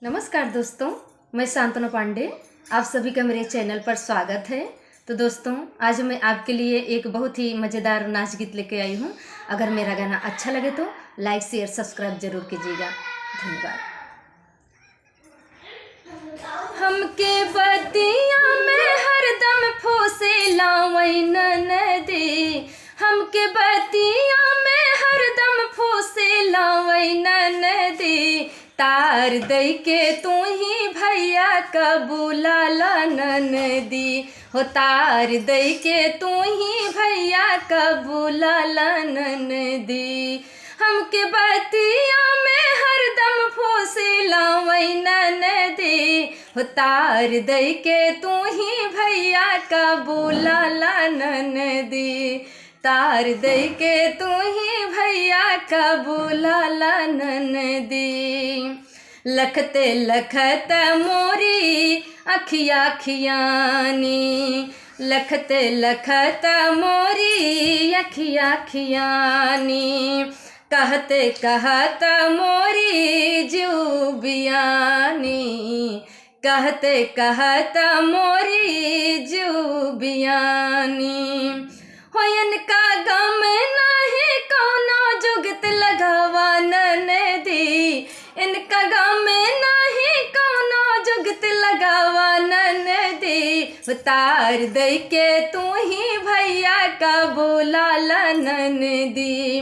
नमस्कार दोस्तों, मैं शांतनु पांडे। आप सभी का मेरे चैनल पर स्वागत है। तो दोस्तों, आज मैं आपके लिए एक बहुत ही मज़ेदार नाच गीत लेके आई हूँ। अगर मेरा गाना अच्छा लगे तो लाइक शेयर सब्सक्राइब जरूर कीजिएगा। धन्यवाद। हमके बतिया में हरदम फूसेला वैनन दे, हमके बतिया में हरदम फूसेला वैनन दे, तार दई के तू ही भैया कबूलाला ननदी हो, तार दई के तू ही भैया कबूलाला ननदी। हमके बतिया में हरदम फूसेला वैनन दे हो, तार दई के तू ही भैया कबूलाला ननदी, तार दई के तू ही भैया कबूलाला ननदी। लखते लखत मोरी अखिया अखियानी, लखते लखत मोरी अखिया अखियानी, कहते कहत मोरी जुबियानी, कहते कहत मोरी जुबियानी। हो इनका गम नहीं कौनो जुगत लगावा ननदी, इनका गम नहीं कौनो जुगत लगावा ननदी, तार दई के तू ही भैया कबूलाला ननदी,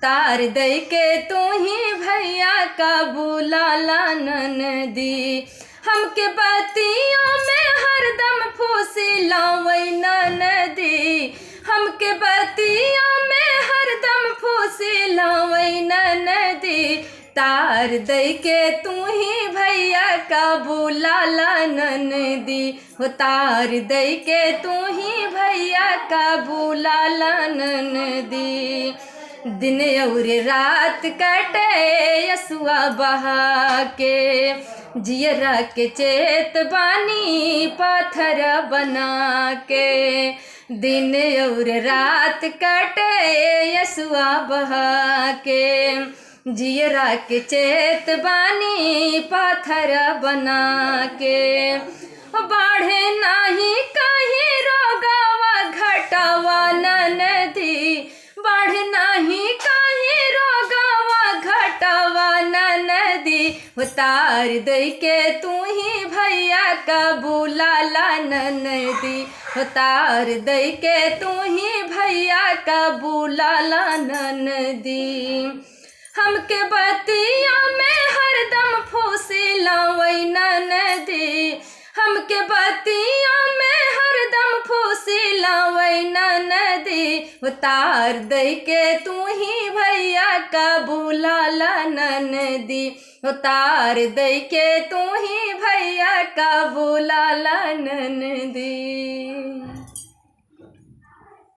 तार दई के तू ही भैया कबूलाला ननदी। हमके बतिया में हरदम फूसेला वैनन दे, हमके बतिया में हरदम फूसेला वैनन दे, तार दई के तू ही भैया कबूलाला ननदी हो, तार दई के तू ही भैया कबूलाला ननदी। दिन और रात कटे यसुआ बहा के, जियरा के चेत बानी पत्थर बना के, दिन और रात कटे यसुआ बहा के, जियरा के चेत बानी पत्थर बना के। बाढ़े नाही कहीं रोगावा घटावा ननदी, बाढ़ नहीं कहीं रोगावा घटावा ननदी, तार दई के तू ही भैया कबूलाला ननदी, तार दई के तू ही भैया कबूलाला ननदी। हमके बतिया में हरदम फूसेला वैनन दे, हमके बतिया में हरदम फूसेला वैनन दे, तार दई के तू ही भैया कबूलाला ननदी, तार दई के तू ही भैया कबूलाला ननदी।